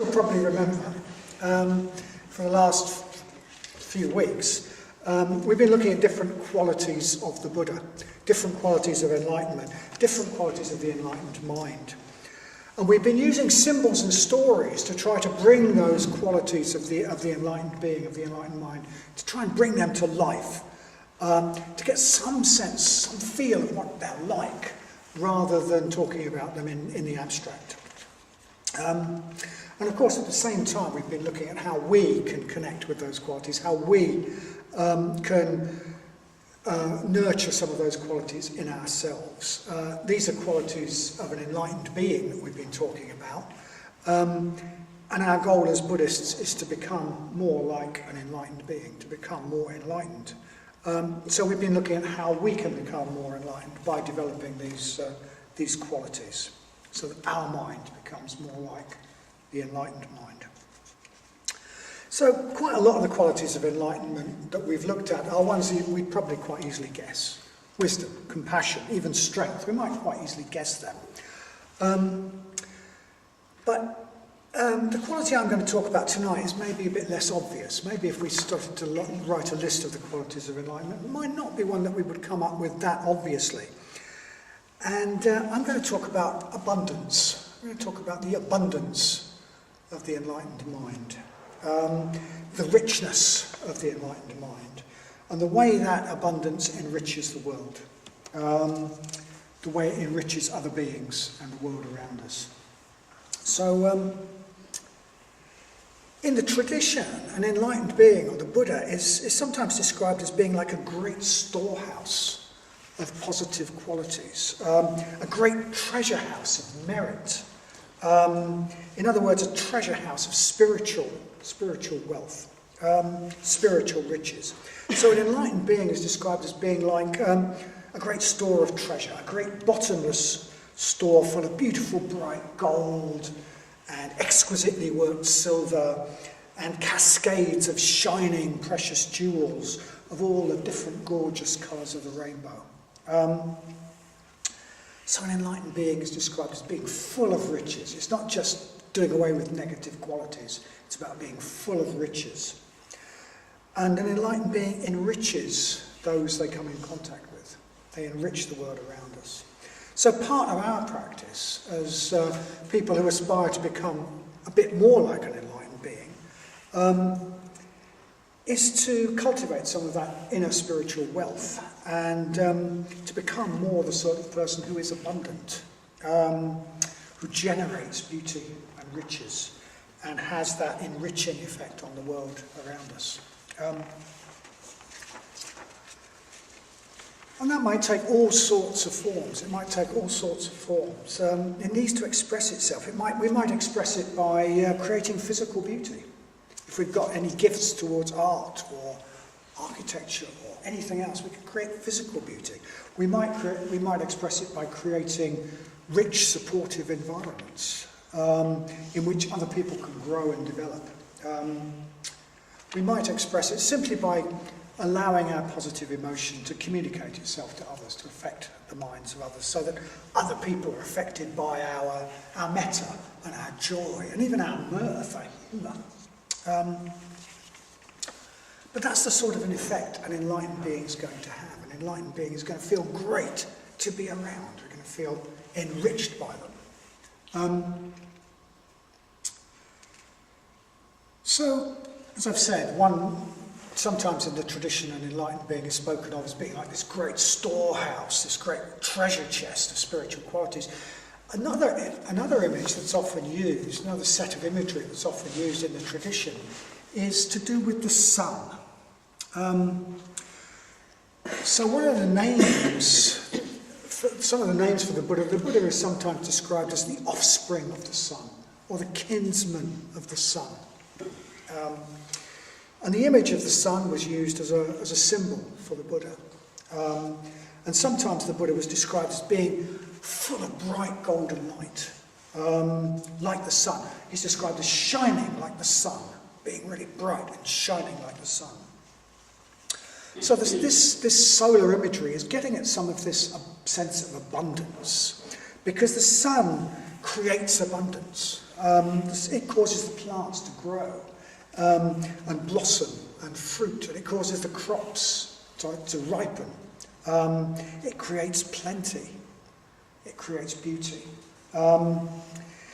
You'll probably remember, for the last few weeks, we've been looking at different qualities of the Buddha, different qualities of enlightenment, different qualities of the enlightened mind. And we've been using symbols and stories to try to bring those qualities of the enlightened being, of the enlightened mind, to try and bring them to life, to get some sense, some feel of what they're like, rather than talking about them in the abstract. And of course, at the same time, we've been looking at how we can connect with those qualities, how we can nurture some of those qualities in ourselves. These are qualities of an enlightened being that we've been talking about. And our goal as Buddhists is to become more like an enlightened being, to become more enlightened. So we've been looking at how we can become more enlightened by developing these qualities, so that our mind becomes more like the enlightened mind. So quite a lot of the qualities of enlightenment that we've looked at are ones that we'd probably quite easily guess. Wisdom, compassion, even strength. We might quite easily guess them. But the quality I'm going to talk about tonight is maybe a bit less obvious. Maybe if we started to write a list of the qualities of enlightenment, it might not be one that we would come up with that obviously. And I'm going to talk about abundance. I'm going to talk about the abundance of the enlightened mind, the richness of the enlightened mind, and the way that abundance enriches the world, the way it enriches other beings and the world around us. So, in the tradition, an enlightened being, or the Buddha, is sometimes described as being like a great storehouse of positive qualities, a great treasure house of merit. In other words, a treasure house of spiritual wealth, spiritual riches. So an enlightened being is described as being like a great store of treasure, a great bottomless store full of beautiful bright gold and exquisitely worked silver and cascades of shining precious jewels of all the different gorgeous colours of the rainbow. So an enlightened being is described as being full of riches. It's not just doing away with negative qualities. It's about being full of riches. And an enlightened being enriches those they come in contact with. They enrich the world around us. So part of our practice as people who aspire to become a bit more like an enlightened being is to cultivate some of that inner spiritual wealth and to become more the sort of person who is abundant, who generates beauty and riches and has that enriching effect on the world around us. And that might take all sorts of forms. It might take all sorts of forms. It needs to express itself. We might express it by creating physical beauty. If we've got any gifts towards art or architecture or anything else, we can create physical beauty. We might express it by creating rich, supportive environments in which other people can grow and develop. We might express it simply by allowing our positive emotion to communicate itself to others, to affect the minds of others, so that other people are affected by our metta and our joy and even our mirth, our humour. But that's the sort of an effect an enlightened being is going to have. An enlightened being is going to feel great to be around. We're going to feel enriched by them. So, as I've said, sometimes in the tradition an enlightened being is spoken of as being like this great storehouse, this great treasure chest of spiritual qualities. Another image that's often used, another set of imagery that's often used in the tradition is to do with the sun. So one of the names, some of the names for the Buddha is sometimes described as the offspring of the sun, or the kinsman of the sun. And the image of the sun was used as a symbol for the Buddha. And sometimes the Buddha was described as being full of bright golden light, like the sun. He's described as shining like the sun, being really bright and shining like the sun. So this solar imagery is getting at some of this sense of abundance, because the sun creates abundance. It causes the plants to grow and blossom and fruit, and it causes the crops to ripen. It creates plenty. It creates beauty.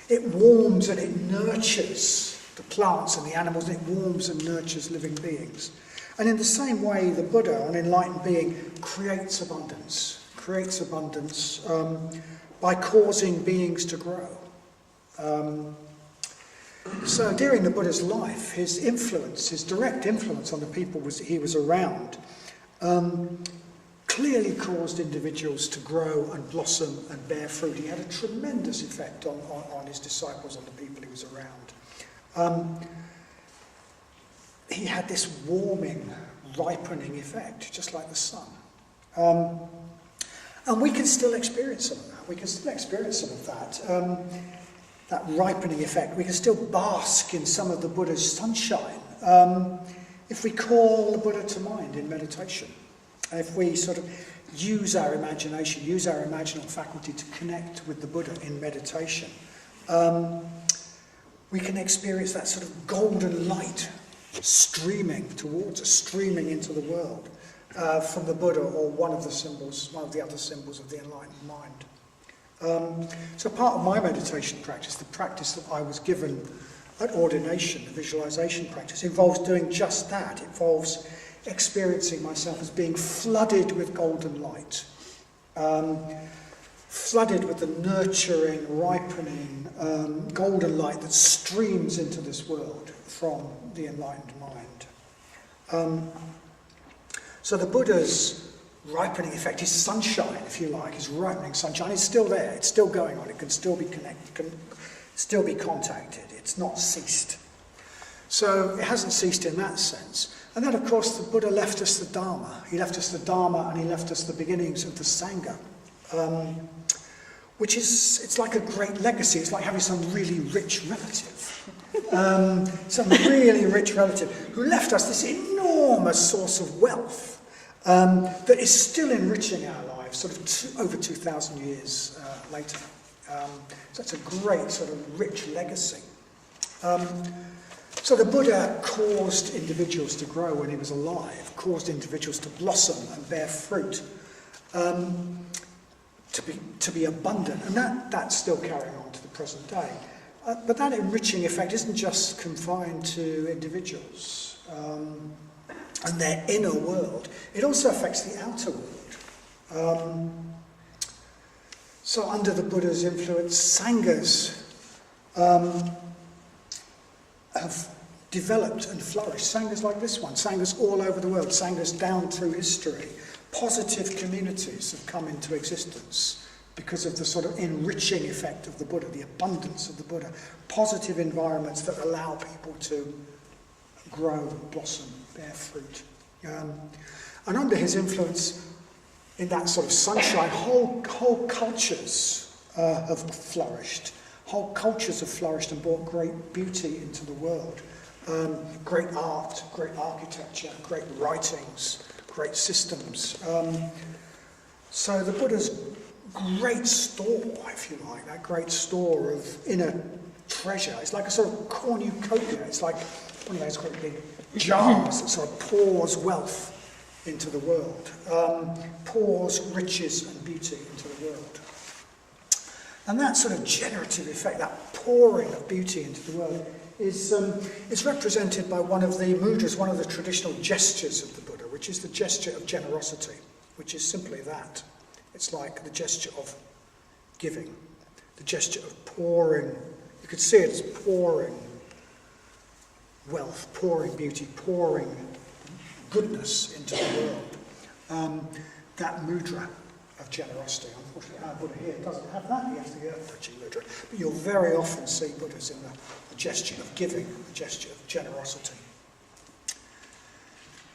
It warms and it nurtures the plants and the animals. It warms and nurtures living beings. And in the same way, the Buddha, an enlightened being, creates abundance by causing beings to grow. So during the Buddha's life, his influence, his direct influence on the people he was around, clearly caused individuals to grow and blossom and bear fruit. He had a tremendous effect on his disciples, on the people he was around. He had this warming, ripening effect, just like the sun. And we can still experience some of that. We can still experience some of that ripening effect. We can still bask in some of the Buddha's sunshine if we call the Buddha to mind in meditation. If we sort of use our imagination, use our imaginal faculty to connect with the Buddha in meditation, we can experience that sort of golden light streaming towards us, streaming into the world from the Buddha or one of the other symbols of the enlightened mind. So part of my meditation practice, the practice that I was given at ordination, the visualization practice, involves doing just that. It involves experiencing myself as being flooded with golden light, flooded with the nurturing, ripening, golden light that streams into this world from the enlightened mind. So the Buddha's ripening effect, his sunshine, if you like, his ripening sunshine, is still there. It's still going on. It can still be connected, can still be contacted. It's not ceased. So it hasn't ceased in that sense. And then, of course, the Buddha left us the Dharma. He left us the Dharma and he left us the beginnings of the Sangha, which is, it's like a great legacy. It's like having some really rich relative, some really rich relative who left us this enormous source of wealth that is still enriching our lives sort of over 2,000 years later. So it's a great sort of rich legacy. So the Buddha caused individuals to grow when he was alive, caused individuals to blossom and bear fruit, to be abundant, and that's still carrying on to the present day. But that enriching effect isn't just confined to individuals and their inner world. It also affects the outer world. So under the Buddha's influence, Sanghas have developed and flourished. Sanghas like this one, Sanghas all over the world, Sanghas down through history. Positive communities have come into existence because of the sort of enriching effect of the Buddha, the abundance of the Buddha. Positive environments that allow people to grow, blossom, bear fruit. And under his influence, in that sort of sunshine, whole cultures have flourished. Whole cultures have flourished and brought great beauty into the world. Great art, great architecture, great writings, great systems. So the Buddha's great store, if you like, that great store of inner treasure, it's like a sort of cornucopia. It's like one of those great big jars that sort of pours wealth into the world, pours riches and beauty into the world. And that sort of generative effect, that pouring of beauty into the world, is represented by one of the mudras, one of the traditional gestures of the Buddha, which is the gesture of generosity, which is simply that. It's like the gesture of giving, the gesture of pouring. You could see it as pouring wealth, pouring beauty, pouring goodness into the world. That mudra of generosity. Unfortunately, our Buddha here doesn't have that. He has the earth-touching mudra. But you'll very often see Buddhas in the gesture of giving, the gesture of generosity.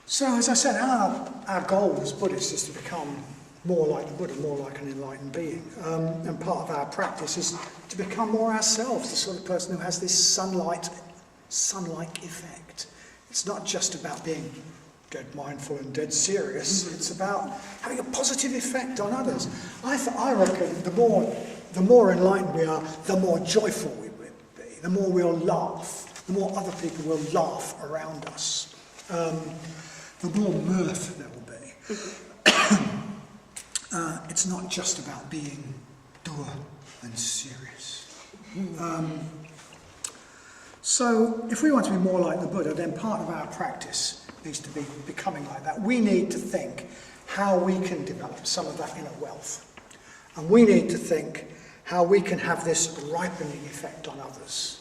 So, as I said, our goal as Buddhists is to become more like the Buddha, more like an enlightened being. And part of our practice is to become more ourselves, the sort of person who has this sun-like effect. It's not just about being dead mindful and dead serious. It's about having a positive effect on others. I reckon the more enlightened we are, the more joyful we will be, the more we'll laugh, the more other people will laugh around us, the more mirth there will be. It's not just about being dour and serious. So if we want to be more like the Buddha, then part of our practice needs to be becoming like that. We need to think how we can develop some of that inner wealth. And we need to think how we can have this ripening effect on others.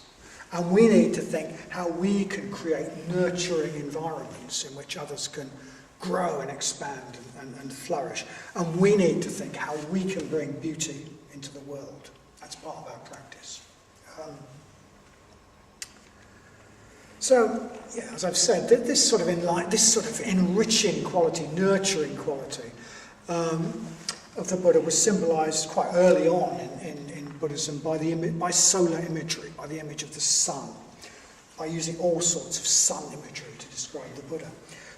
And we need to think how we can create nurturing environments in which others can grow and expand and flourish. And we need to think how we can bring beauty into the world. That's part of our practice. So, yeah, as I've said, this sort of enriching quality, nurturing quality of the Buddha was symbolised quite early on in Buddhism by solar imagery, by the image of the sun, by using all sorts of sun imagery to describe the Buddha.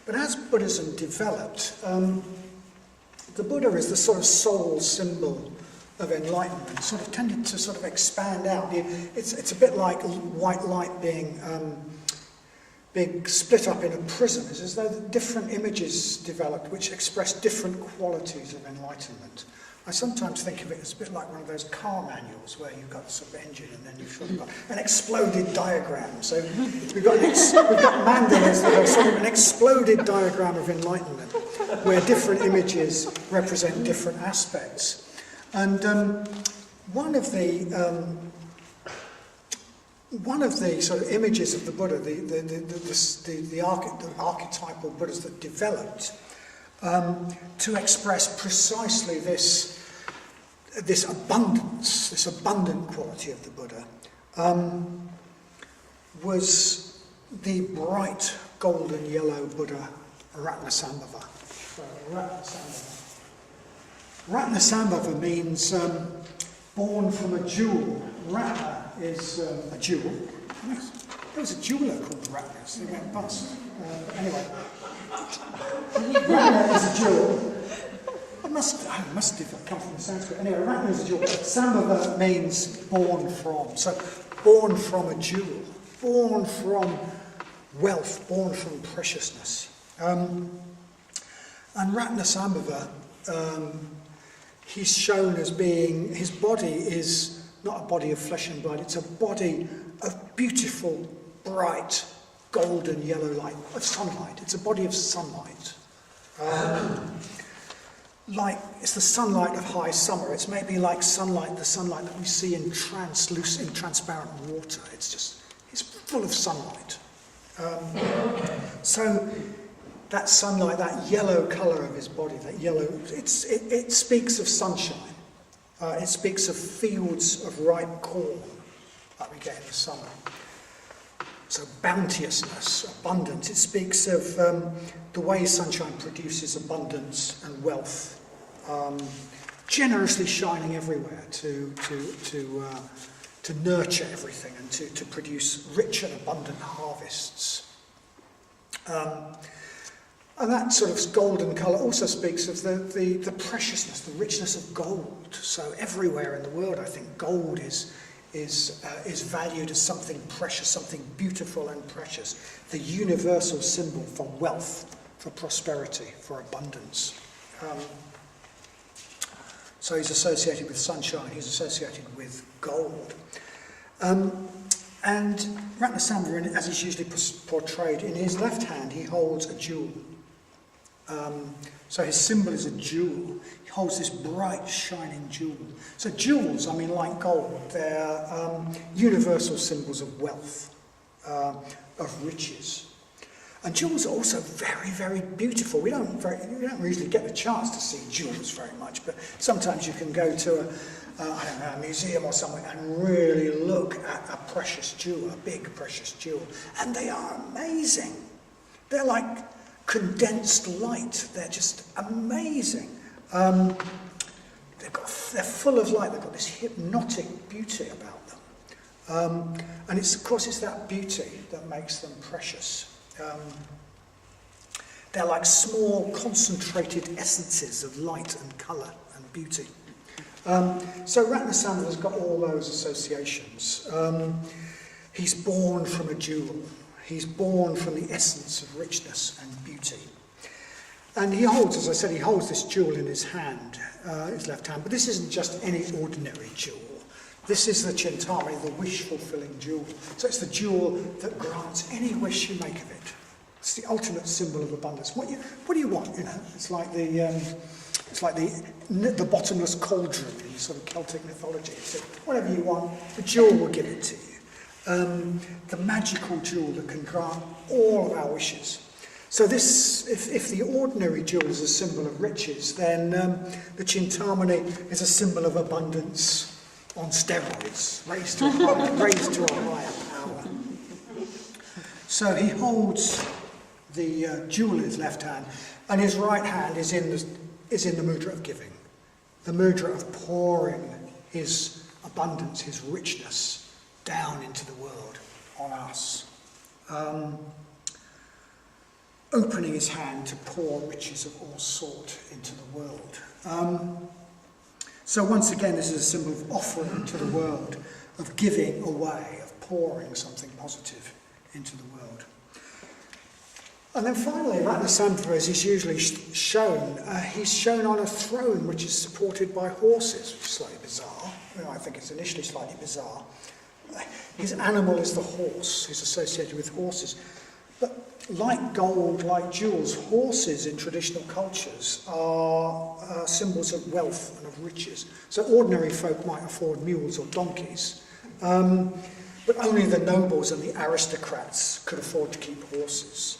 But as Buddhism developed, the Buddha is the sort of sole symbol of enlightenment, sort of tended to sort of expand out. It's a bit like white light being split up in a prism. It's as though different images developed which express different qualities of enlightenment. I sometimes think of it as a bit like one of those car manuals where you've got sort of engine and then you've sort of got an exploded diagram. So we've got mandalas that are sort of an exploded diagram of enlightenment where different images represent different aspects. And one of the sort of images of the Buddha, the archetypal Buddhas that developed to express precisely this abundance, this abundant quality of the Buddha, was the bright golden yellow Buddha Ratnasambhava. Ratnasambhava means born from a jewel. Ratna is a jewel. There was a jeweller called Ratna, so he went bust. Anyway, Ratna is a jewel. It must have come from Sanskrit. Anyway, Ratna is a jewel. Sambhava means born from. So, born from a jewel, born from wealth, born from preciousness. And Ratnasambhava, he's shown as being, his body is not a body of flesh and blood, it's a body of beautiful, bright, golden yellow light, of sunlight. It's a body of sunlight. Like, it's the sunlight of high summer. It's maybe like the sunlight that we see in transparent water. It's full of sunlight. So that sunlight, that yellow colour of his body, that yellow, it speaks of sunshine. It speaks of fields of ripe corn that we get in the summer. So bounteousness, abundance. It speaks of the way sunshine produces abundance and wealth, generously shining everywhere to nurture everything and to produce rich and abundant harvests. And that sort of golden colour also speaks of the preciousness, the richness of gold. So everywhere in the world, I think gold is valued as something precious, something beautiful and precious. The universal symbol for wealth, for prosperity, for abundance. So he's associated with sunshine, he's associated with gold. And Ratnasambhava, as he's usually portrayed, in his left hand he holds a jewel. So his symbol is a jewel. He holds this bright, shining jewel. So jewels, I mean, like gold, they're universal symbols of wealth, of riches. And jewels are also very, very beautiful. We don't usually get the chance to see jewels very much, but sometimes you can go to a museum or somewhere and really look at a precious jewel, a big precious jewel, and they are amazing. They're like condensed light. They're just amazing. They're full of light. They've got this hypnotic beauty about them. And it's that beauty that makes them precious. They're like small concentrated essences of light and colour and beauty. So Ratnasambhava has got all those associations. He's born from a jewel. He's born from the essence of richness and beauty. And he holds, as I said, he holds this jewel in his hand, his left hand. But this isn't just any ordinary jewel. This is the Chintamani, the wish-fulfilling jewel. So it's the jewel that grants any wish you make of it. It's the ultimate symbol of abundance. What do you want? You know, it's like the bottomless cauldron in sort of Celtic mythology. So whatever you want, the jewel will give it to you. The magical jewel that can grant all of our wishes. So this, if the ordinary jewel is a symbol of riches, then the Chintamani is a symbol of abundance on steroids, raised to a higher power. So he holds the jewel in his left hand, and his right hand is in the mudra of giving, the mudra of pouring his abundance, his richness, down into the world on us. Opening his hand to pour riches of all sort into the world. So once again, this is a symbol of offering to the world, of giving away, of pouring something positive into the world. And then finally, Ratnasambhava, as he's usually shown, he's shown on a throne which is supported by horses, which is slightly bizarre. Well, I think it's initially slightly bizarre. His animal is the horse. He's associated with horses. But like gold, like jewels, horses in traditional cultures are symbols of wealth and of riches. So ordinary folk might afford mules or donkeys, but only the nobles and the aristocrats could afford to keep horses.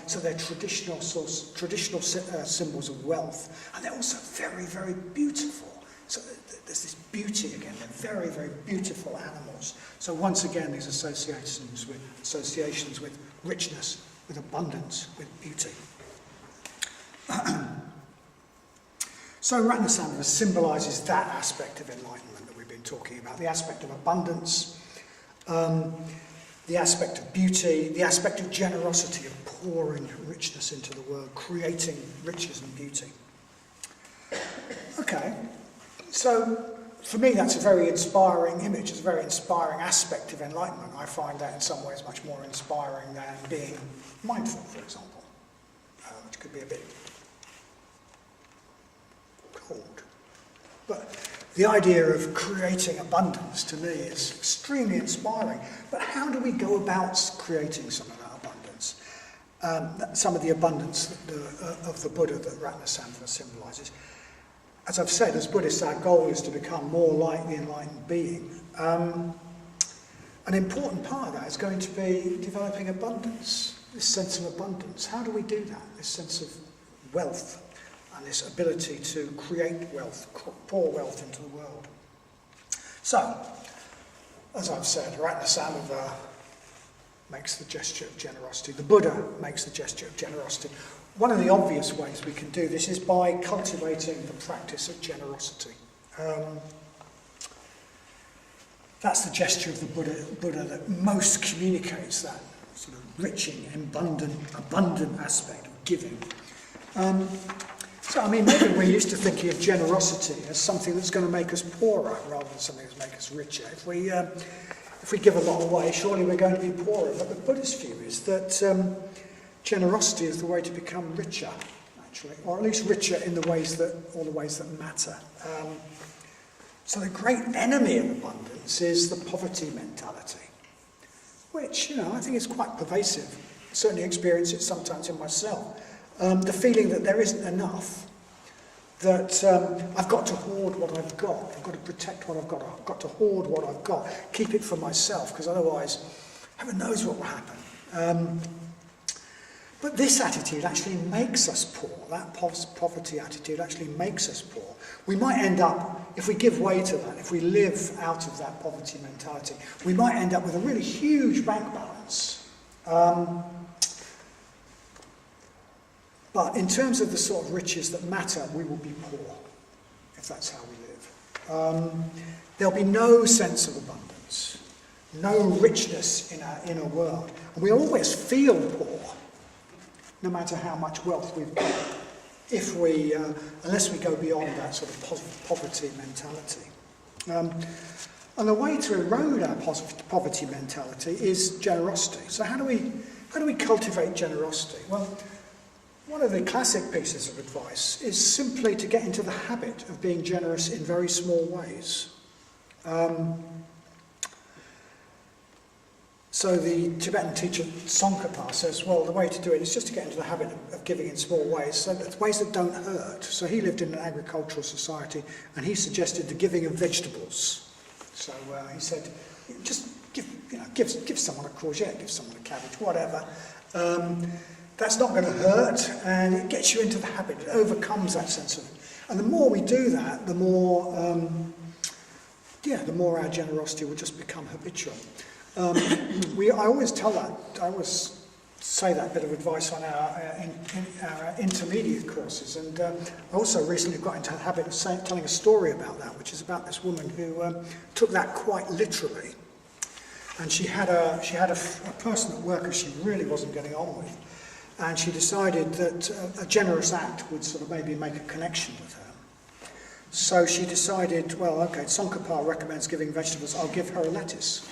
So they're traditional symbols of wealth, and they're also very, very beautiful. So there's this beauty again. They're very, very beautiful animals. So once again, these associations with richness, with abundance, with beauty. So Ratnasambhava symbolises that aspect of enlightenment that we've been talking about, the aspect of abundance, the aspect of beauty, the aspect of generosity, of pouring richness into the world, creating riches and beauty. Okay, so for me that's a very inspiring image, it's a very inspiring aspect of enlightenment. I find that in some ways much more inspiring than being mindful, for example, which could be a bit cold. But the idea of creating abundance to me is extremely inspiring. But how do we go about creating some of that abundance? Some of the abundance of the Buddha that Ratnasambhava symbolises. As I've said, as Buddhists, our goal is to become more like the enlightened being. An important part of that is going to be developing abundance, this sense of abundance. How do we do that? This sense of wealth and this ability to create wealth, pour wealth into the world. So, as I've said, Ratnasambhava makes the gesture of generosity. The Buddha makes the gesture of generosity. One of the obvious ways we can do this is by cultivating the practice of generosity. That's the gesture of the Buddha that most communicates that sort of enriching, abundant aspect of giving. So, I mean, maybe we're used to thinking of generosity as something that's going to make us poorer rather than something that's make us richer. If we give a lot away, surely we're going to be poorer. But the Buddhist view is that generosity is the way to become richer, actually, or at least richer in the ways that matter. So the great enemy of abundance is the poverty mentality, which, I think is quite pervasive. I certainly experience it sometimes in myself. The feeling that there isn't enough, that I've got to hoard what I've got, I've got to protect what I've got to hoard what I've got, keep it for myself, because otherwise, heaven knows what will happen. But this attitude actually makes us poor. That poverty attitude actually makes us poor. We might end up, if we give way to that, if we live out of that poverty mentality, we might end up with a really huge bank balance. But in terms of the sort of riches that matter, we will be poor, if that's how we live. There'll be no sense of abundance, no richness in our inner world. And we'll always feel poor, no matter how much wealth we've got, unless we go beyond that sort of poverty mentality. And the way to erode our poverty mentality is generosity. So how do we cultivate generosity? Well, one of the classic pieces of advice is simply to get into the habit of being generous in very small ways. So the Tibetan teacher Tsongkhapa says, well, the way to do it is just to get into the habit of giving in small ways, so that ways that don't hurt. So he lived in an agricultural society, and he suggested the giving of vegetables. So he said, just give someone a courgette, give someone a cabbage, whatever. That's not going to hurt, and it gets you into the habit. It overcomes that sense of... And the more we do that, the more our generosity will just become habitual. I always say that bit of advice on our intermediate courses, and I also recently got into the habit of telling a story about that, which is about this woman who took that quite literally, and she had a person at work who she really wasn't getting on with, and she decided that a generous act would sort of maybe make a connection with her. So she decided, well, okay, Tsongkhapa recommends giving vegetables, I'll give her a lettuce.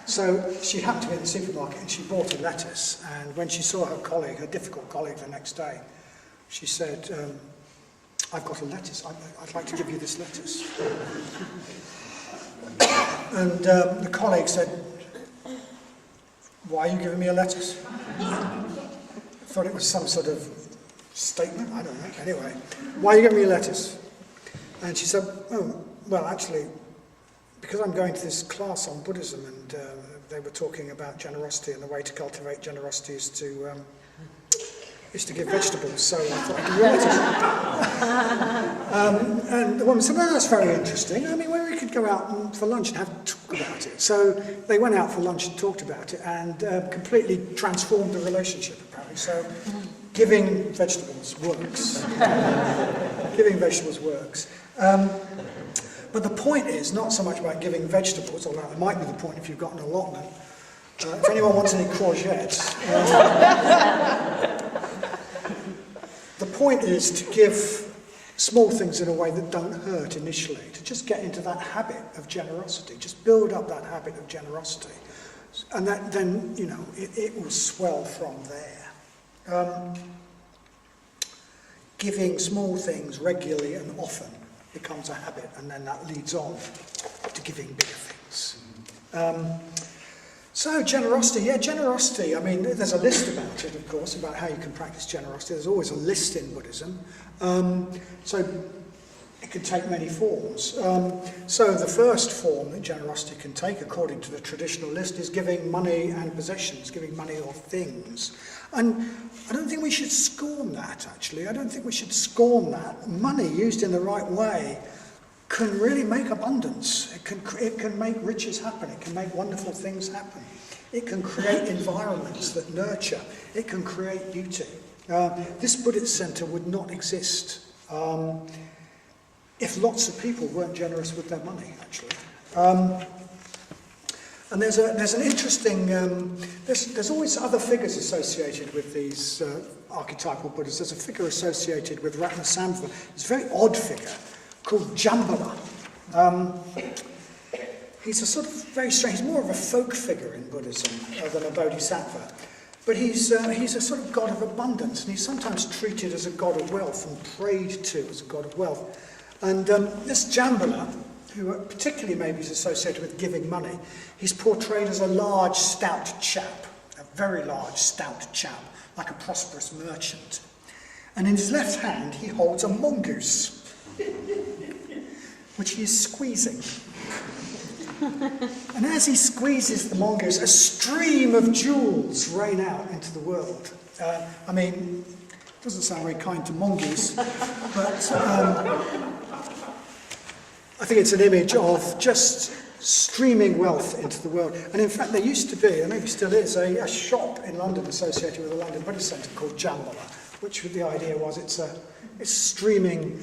So she happened to be in the supermarket and she bought a lettuce, and when she saw her difficult colleague the next day, she said, I've got a lettuce, I'd like to give you this lettuce. And the colleague said, why are you giving me a lettuce? I thought it was some sort of statement, I don't know. Anyway, why are you giving me a lettuce? And she said, oh, well, actually, because I'm going to this class on Buddhism, and they were talking about generosity, and the way to cultivate generosity is to give vegetables, so I thought I'd give you a lettuce. And the woman said, well, that's very interesting. I mean, well, we could go out for lunch and have a talk about it. So they went out for lunch and talked about it, and completely transformed the relationship, apparently. So giving vegetables works. Giving vegetables works. But the point is not so much about giving vegetables, although it might be the point if you've got an allotment. If anyone wants any courgettes, the point is to give small things in a way that don't hurt initially, to just get into that habit of generosity, just build up that habit of generosity, and that then, it will swell from there. Giving small things regularly and often becomes a habit, and then that leads on to giving bigger things. So generosity, I mean, there's a list about it, of course, about how you can practice generosity. There's always a list in Buddhism. So it can take many forms. So the first form that generosity can take, according to the traditional list, is giving money and possessions, giving money or things. And I don't think we should scorn that, actually. I don't think we should scorn that. Money used in the right way can really make abundance. It can make riches happen. It can make wonderful things happen. It can create environments that nurture. It can create beauty. This Buddhist Centre would not exist if lots of people weren't generous with their money, actually. And there's an interesting, there's always other figures associated with these archetypal Buddhas. There's a figure associated with Ratnasamva. It's a very odd figure called Jambala. He's a sort of very strange, he's more of a folk figure in Buddhism than a bodhisattva. But he's a sort of god of abundance, and he's sometimes treated as a god of wealth and prayed to as a god of wealth. And this Jambala, who particularly maybe is associated with giving money, he's portrayed as a large, stout chap, a very large, stout chap, like a prosperous merchant. And in his left hand, he holds a mongoose, which he is squeezing. And as he squeezes the mongoose, a stream of jewels rain out into the world. I mean, it doesn't sound very kind to mongoose, but I think it's an image of just streaming wealth into the world. And in fact, there used to be, and maybe still is, a shop in London associated with the London Buddhist Centre called Jambala, which the idea was it's streaming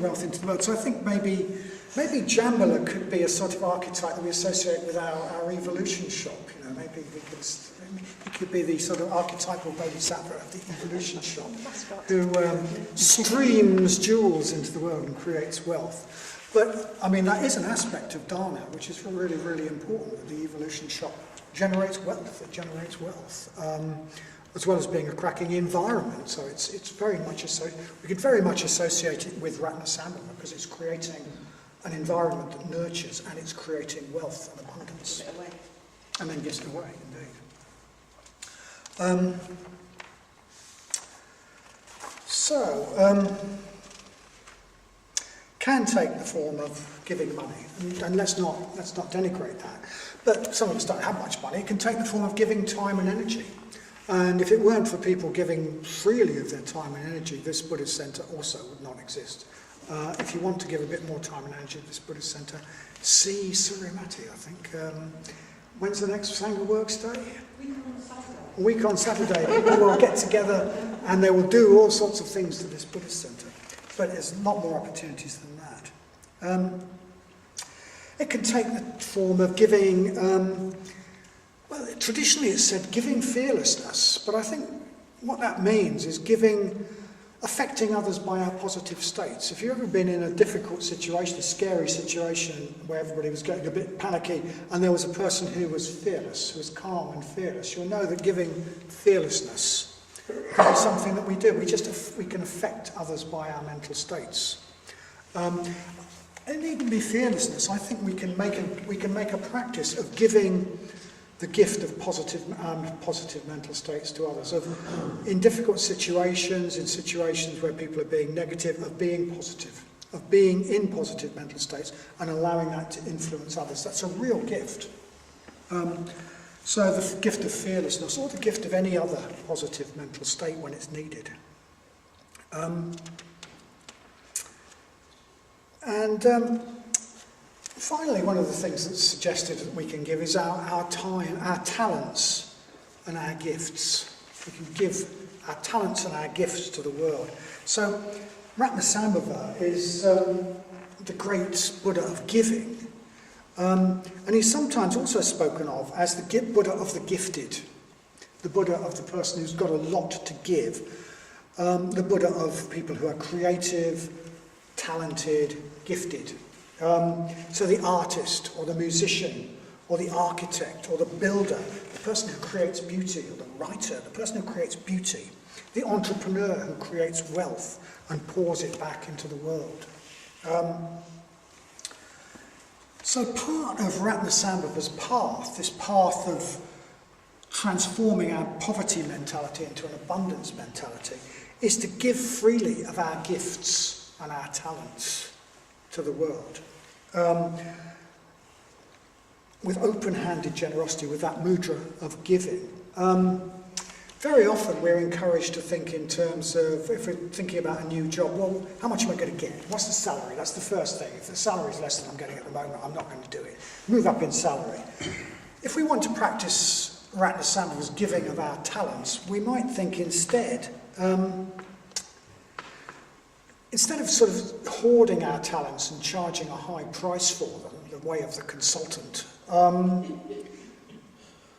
wealth into the world. So I think maybe Jambala could be a sort of archetype that we associate with our evolution shop. Maybe it could be the sort of archetypal bodhisattva of the evolution shop, who streams jewels into the world and creates wealth. But, I mean, that is an aspect of dana, which is really, really important. The evolution shop generates wealth, it generates wealth, as well as being a cracking environment. So it's very much, we could very much associate it with Ratnasambhava, because it's creating an environment that nurtures, and it's creating wealth and abundance. And then gives it away, indeed. Can take the form of giving money, and let's not denigrate that. But some of us don't have much money. It can take the form of giving time and energy. And if it weren't for people giving freely of their time and energy, this Buddhist Centre also would not exist. If you want to give a bit more time and energy at this Buddhist Centre, see Surimati, I think. When's the next Sangha Works Day? A week on Saturday. People will get together and they will do all sorts of things to this Buddhist Centre. But there's a lot more opportunities than that. It can take the form of giving, well, traditionally it's said giving fearlessness, but I think what that means is affecting others by our positive states. If you've ever been in a difficult situation, a scary situation where everybody was getting a bit panicky and there was a person who was fearless, who was calm and fearless, you'll know that giving fearlessness can be something that we do. We can affect others by our mental states. It needn't be fearlessness. I think we can make a practice of giving the gift of positive mental states to others. In difficult situations, in situations where people are being negative, of being positive, of being in positive mental states and allowing that to influence others. That's a real gift. So the gift of fearlessness, or the gift of any other positive mental state when it's needed. Finally, one of the things that's suggested that we can give is our time, our talents and our gifts. We can give our talents and our gifts to the world. So Ratnasambhava is the great Buddha of giving. And he's sometimes also spoken of as the Buddha of the gifted, the Buddha of the person who's got a lot to give, the Buddha of people who are creative, talented, gifted. So the artist, or the musician, or the architect, or the builder, the person who creates beauty, or the writer, the person who creates beauty, the entrepreneur who creates wealth and pours it back into the world. So part of Ratnasambhava's path, this path of transforming our poverty mentality into an abundance mentality, is to give freely of our gifts and our talents to the world. With open-handed generosity, with that mudra of giving. Very often we're encouraged to think in terms of, if we're thinking about a new job, well, how much am I going to get? What's the salary? That's the first thing. If the salary is less than I'm getting at the moment, I'm not going to do it. Move up in salary. If we want to practice Ratnasambhava's giving of our talents, we might think instead of sort of hoarding our talents and charging a high price for them, the way of the consultant,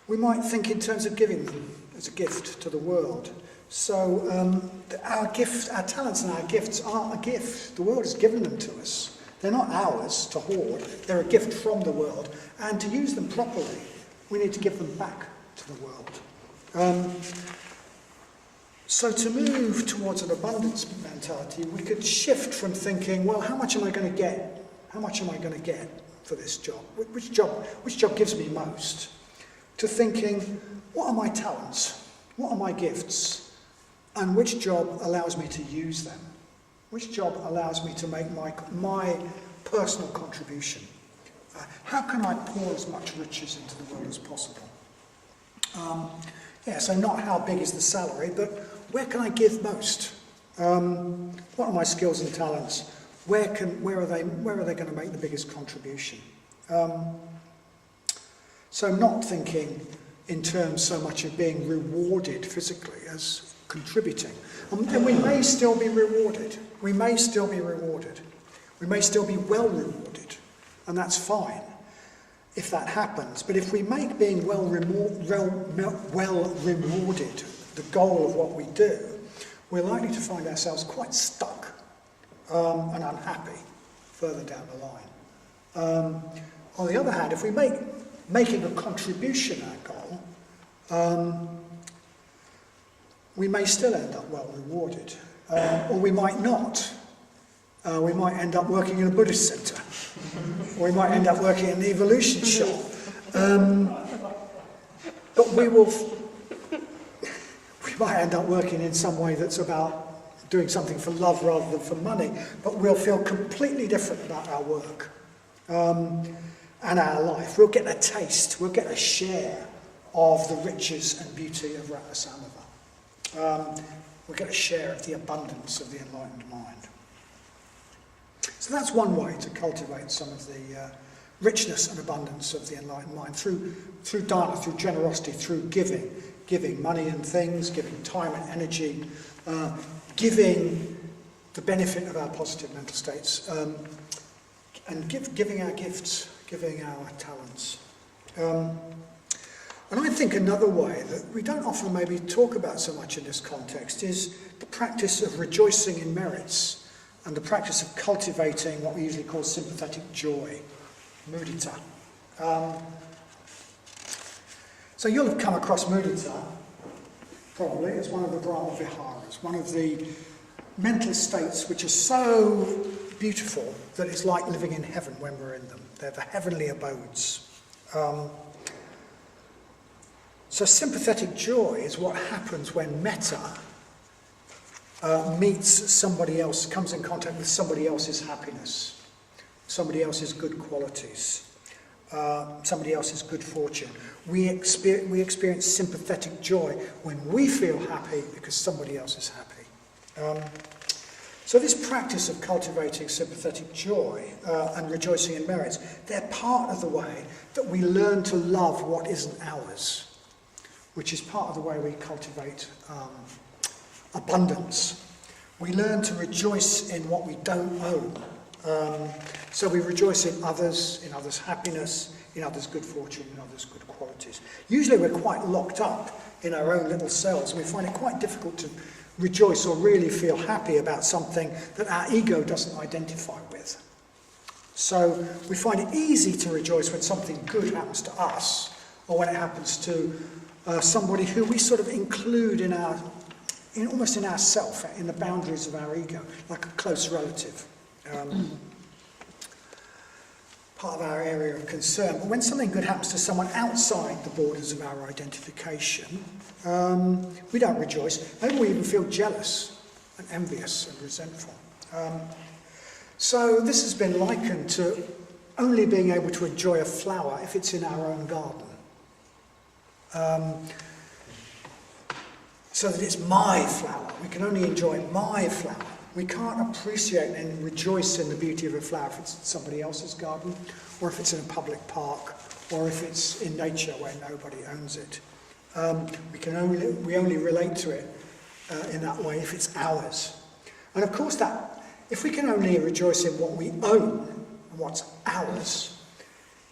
we might think in terms of giving them as a gift to the world. So our talents and our gifts are a gift. The world has given them to us. They're not ours to hoard. They're a gift from the world. And to use them properly, we need to give them back to the world. So to move towards an abundance mentality, we could shift from thinking, well, how much am I going to get? How much am I going to get for this job? Which job gives me most? To thinking, what are my talents? What are my gifts? And which job allows me to use them? Which job allows me to make my personal contribution? How can I pour as much riches into the world as possible? So not how big is the salary, but where can I give most? What are my skills and talents? Where are they going to make the biggest contribution? So not thinking in terms so much of being rewarded physically as contributing. And we may still be rewarded. We may still be rewarded. We may still be well rewarded. And that's fine if that happens. But if we make being well rewarded the goal of what we do, we're likely to find ourselves quite stuck and unhappy. further down the line. On the other hand, if we making a contribution our goal, we may still end up well rewarded, or we might not. We might end up working in a Buddhist centre, or we might end up working in the evolution shop. But we might end up working in some way that's about doing something for love rather than for money, but we'll feel completely different about our work and our life. We'll get a taste, we'll get a share of the riches and beauty of Ratnasamava. We'll get a share of the abundance of the enlightened mind. So that's one way to cultivate some of the richness and abundance of the enlightened mind, through dana, through generosity, through giving money and things, giving time and energy, giving the benefit of our positive mental states, and giving our gifts, giving our talents. And I think another way that we don't often maybe talk about so much in this context is the practice of rejoicing in merits and the practice of cultivating what we usually call sympathetic joy, mudita. So you'll have come across mudita, probably, as one of the Brahma Viharas, one of the mental states which are so beautiful that it's like living in heaven when we're in them. They're the heavenly abodes. So sympathetic joy is what happens when metta meets somebody else, comes in contact with somebody else's happiness, somebody else's good qualities, somebody else's good fortune. We experience sympathetic joy when we feel happy because somebody else is happy. So this practice of cultivating sympathetic joy and rejoicing in merits, they're part of the way that we learn to love what isn't ours, which is part of the way we cultivate abundance. We learn to rejoice in what we don't own. So we rejoice in others' happiness, in others' good fortune, in others' good qualities. Usually we're quite locked up in our own little selves, and we find it quite difficult to rejoice or really feel happy about something that our ego doesn't identify with. So we find it easy to rejoice when something good happens to us, or when it happens to somebody who we sort of include almost in ourself, in the boundaries of our ego, like a close relative. Part of our area of concern. But when something good happens to someone outside the borders of our identification, we don't rejoice. Maybe we even feel jealous and envious and resentful. So this has been likened to only being able to enjoy a flower if it's in our own garden. So that it's my flower. We can only enjoy my flower. We can't appreciate and rejoice in the beauty of a flower if it's in somebody else's garden, or if it's in a public park, or if it's in nature where nobody owns it. We only relate to it in that way if it's ours. And of course, that if we can only rejoice in what we own and what's ours,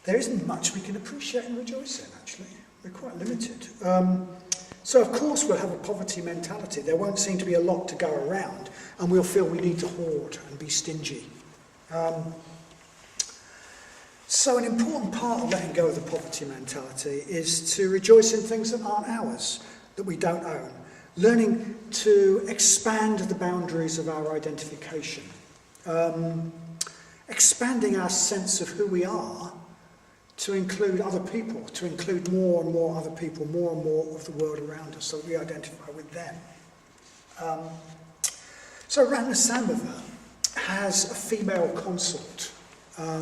there isn't much we can appreciate and rejoice in. Actually, we're quite limited. So of course we'll have a poverty mentality. There won't seem to be a lot to go around, and we'll feel we need to hoard and be stingy. So an important part of letting go of the poverty mentality is to rejoice in things that aren't ours, that we don't own. Learning to expand the boundaries of our identification. Expanding our sense of who we are to include other people, to include more and more other people, more and more of the world around us, so that we identify with them. So Ratnasamava has a female consort, a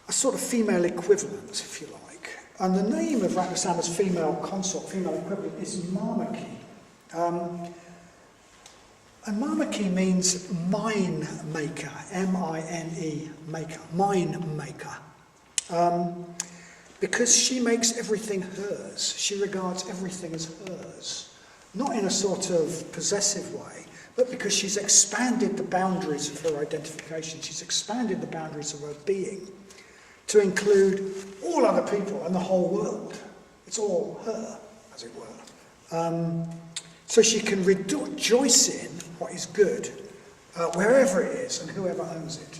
sort of female equivalent, if you like. And the name of Ratnasamava's female consort, female equivalent, is Mamaki. And Mamaki means mine maker, M-I-N-E, maker, mine maker. Because she makes everything hers. She regards everything as hers. Not in a sort of possessive way, but because she's expanded the boundaries of her identification. She's expanded the boundaries of her being to include all other people and the whole world. It's all her, as it were. So she can rejoice in what is good wherever it is and whoever owns it.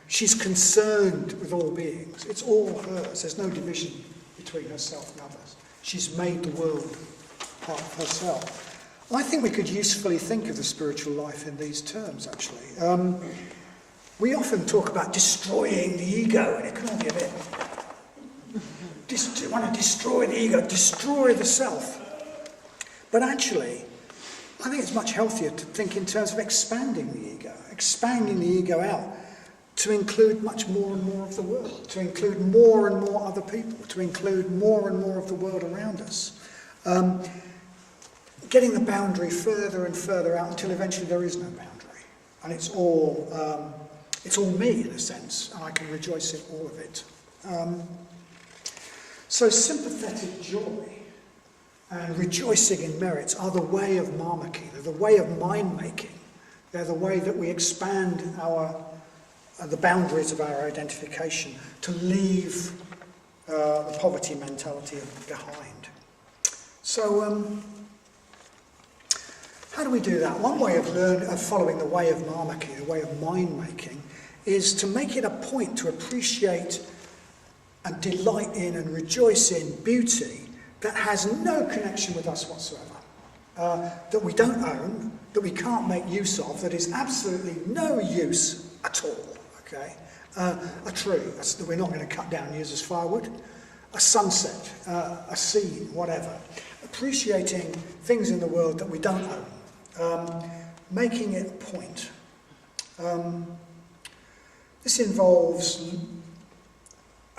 She's concerned with all beings. It's all hers. There's no division between herself and others. She's made the world part of herself. I think we could usefully think of the spiritual life in these terms, actually. We often talk about destroying the ego, and it can all be a bit... You want to destroy the ego, destroy the self. But actually, I think it's much healthier to think in terms of expanding the ego out to include much more and more of the world, to include more and more other people, to include more and more of the world around us. Getting the boundary further and further out until eventually there is no boundary. And it's all me, in a sense, and I can rejoice in all of it. So sympathetic joy and rejoicing in merits are the way of marmaki. They're the way of mind-making. They're the way that we expand the boundaries of our identification to leave the poverty mentality behind. So how do we do that? One way of following the way of marmaki, the way of mind-making, is to make it a point to appreciate and delight in and rejoice in beauty that has no connection with us whatsoever, that we don't own, that we can't make use of, that is absolutely no use at all, okay? A tree that we're not going to cut down and use as firewood, a sunset, a scene, whatever. Appreciating things in the world that we don't own, making it a point. This involves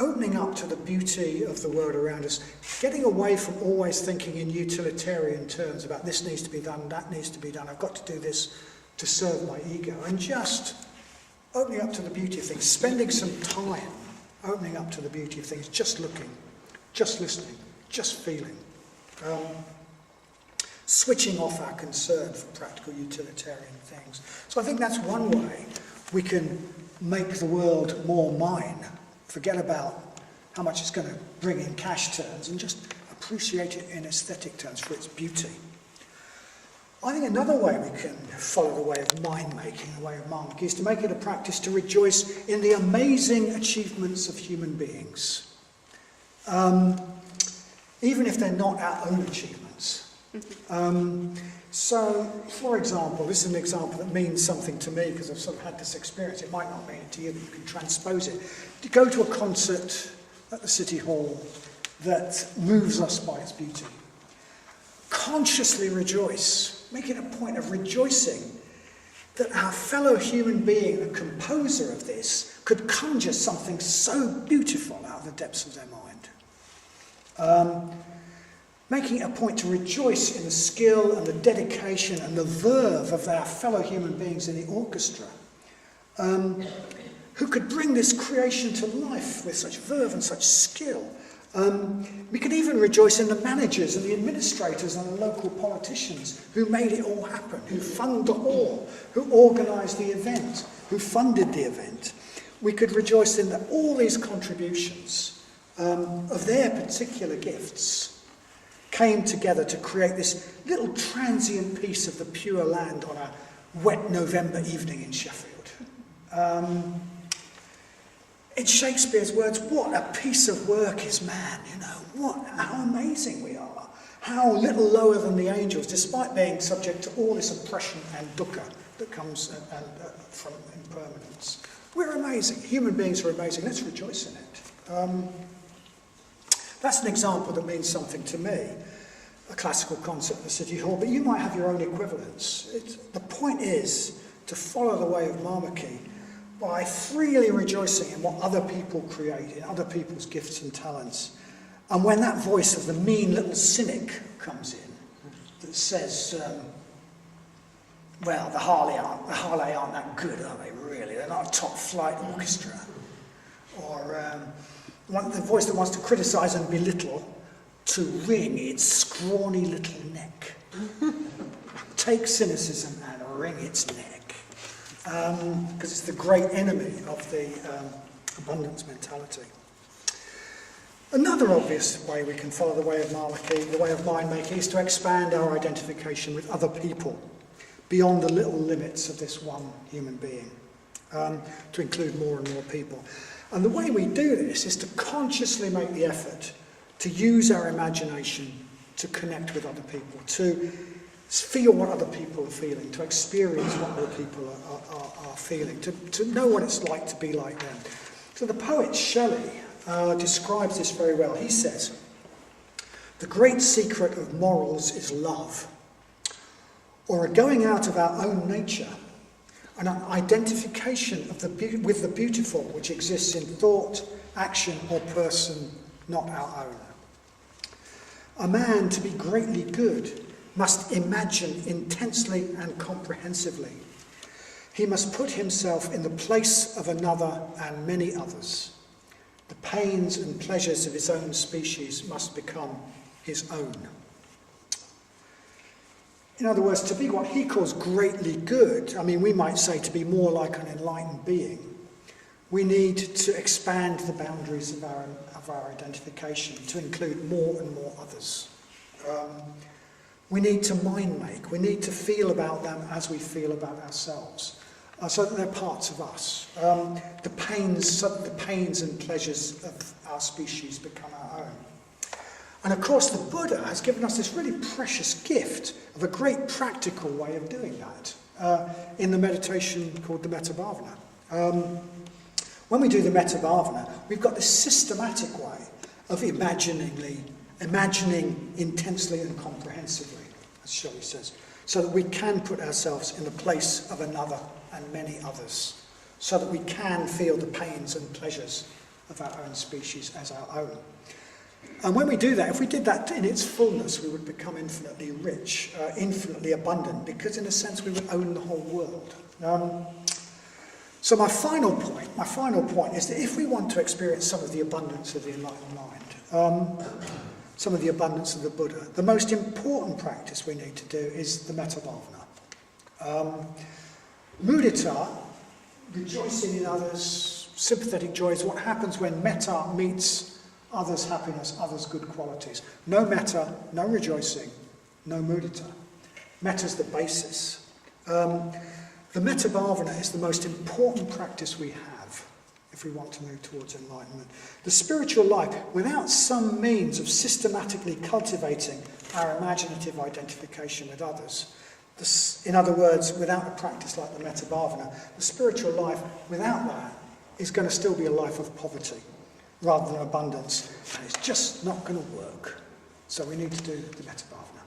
opening up to the beauty of the world around us, getting away from always thinking in utilitarian terms about this needs to be done, that needs to be done, I've got to do this to serve my ego, and just opening up to the beauty of things, spending some time opening up to the beauty of things, just looking, just listening, just feeling, switching off our concern for practical utilitarian things. So I think that's one way we can make the world more mine. Forget about how much it's going to bring in cash terms and just appreciate it in aesthetic terms for its beauty. I think another way we can follow the way of mind-making, the way of marmaki, is to make it a practice to rejoice in the amazing achievements of human beings. Even if they're not our own achievements. So, for example, this is an example that means something to me because I've sort of had this experience. It might not mean it to you, but you can transpose it. To go to a concert at the City Hall that moves us by its beauty. Consciously rejoice. Make it a point of rejoicing that our fellow human being, the composer of this, could conjure something so beautiful out of the depths of their mind. Making it a point to rejoice in the skill and the dedication and the verve of our fellow human beings in the orchestra, who could bring this creation to life with such verve and such skill. We could even rejoice in the managers and the administrators and the local politicians who made it all happen, who funded the hall, who organised the event, who funded the event. We could rejoice in all these contributions of their particular gifts came together to create this little transient piece of the pure land on a wet November evening in Sheffield. In Shakespeare's words, what a piece of work is man, you know, how amazing we are, how little lower than the angels, despite being subject to all this oppression and dukkha that comes from impermanence. We're amazing, human beings are amazing, let's rejoice in it. That's an example that means something to me, a classical concert at the City Hall, but you might have your own equivalents. The point is to follow the way of marmaki by freely rejoicing in what other people create, in other people's gifts and talents. And when that voice of the mean little cynic comes in, that says, well, the Harley aren't that good, are they, really? They're not a top-flight orchestra. Or the voice that wants to criticise and belittle, to wring its scrawny little neck. Take cynicism and wring its neck. Because it's the great enemy of the abundance mentality. Another obvious way we can follow the way of marmaki, the way of mind-making, is to expand our identification with other people beyond the little limits of this one human being, to include more and more people. And the way we do this is to consciously make the effort to use our imagination to connect with other people, to feel what other people are feeling, to experience what other people are feeling, to know what it's like to be like them. So the poet Shelley describes this very well. He says, "The great secret of morals is love, or a going out of our own nature, and an identification of with the beautiful which exists in thought, action, or person not our own. A man, to be greatly good, must imagine intensely and comprehensively. He must put himself in the place of another and many others. The pains and pleasures of his own species must become his own." In other words, to be what he calls greatly good, I mean, we might say to be more like an enlightened being, we need to expand the boundaries of our identification to include more and more others. We need to mind make, we need to feel about them as we feel about ourselves, so that they're parts of us. The pains and pleasures of our species become our own. And of course the Buddha has given us this really precious gift of a great practical way of doing that in the meditation called the Metta Bhavana. When we do the Metta Bhavana, we've got this systematic way of imagining intensely and comprehensively, as Shelley says, so that we can put ourselves in the place of another and many others, so that we can feel the pains and pleasures of our own species as our own. And when we do that, if we did that in its fullness, we would become infinitely rich, infinitely abundant, because in a sense we would own the whole world. So my final point is that if we want to experience some of the abundance of the enlightened mind, some of the abundance of the Buddha, the most important practice we need to do is the Metta Bhavana. Mudita, rejoicing in others, sympathetic joy, is what happens when metta meets others' happiness, others' good qualities. No metta, no rejoicing, no mudita. Metta's the basis. The Metta Bhavana is the most important practice we have if we want to move towards enlightenment. The spiritual life, without some means of systematically cultivating our imaginative identification with others, in other words, without a practice like the Metta Bhavana, the spiritual life without that is going to still be a life of poverty rather than abundance, and it's just not going to work. So we need to do the Metta Bhavana.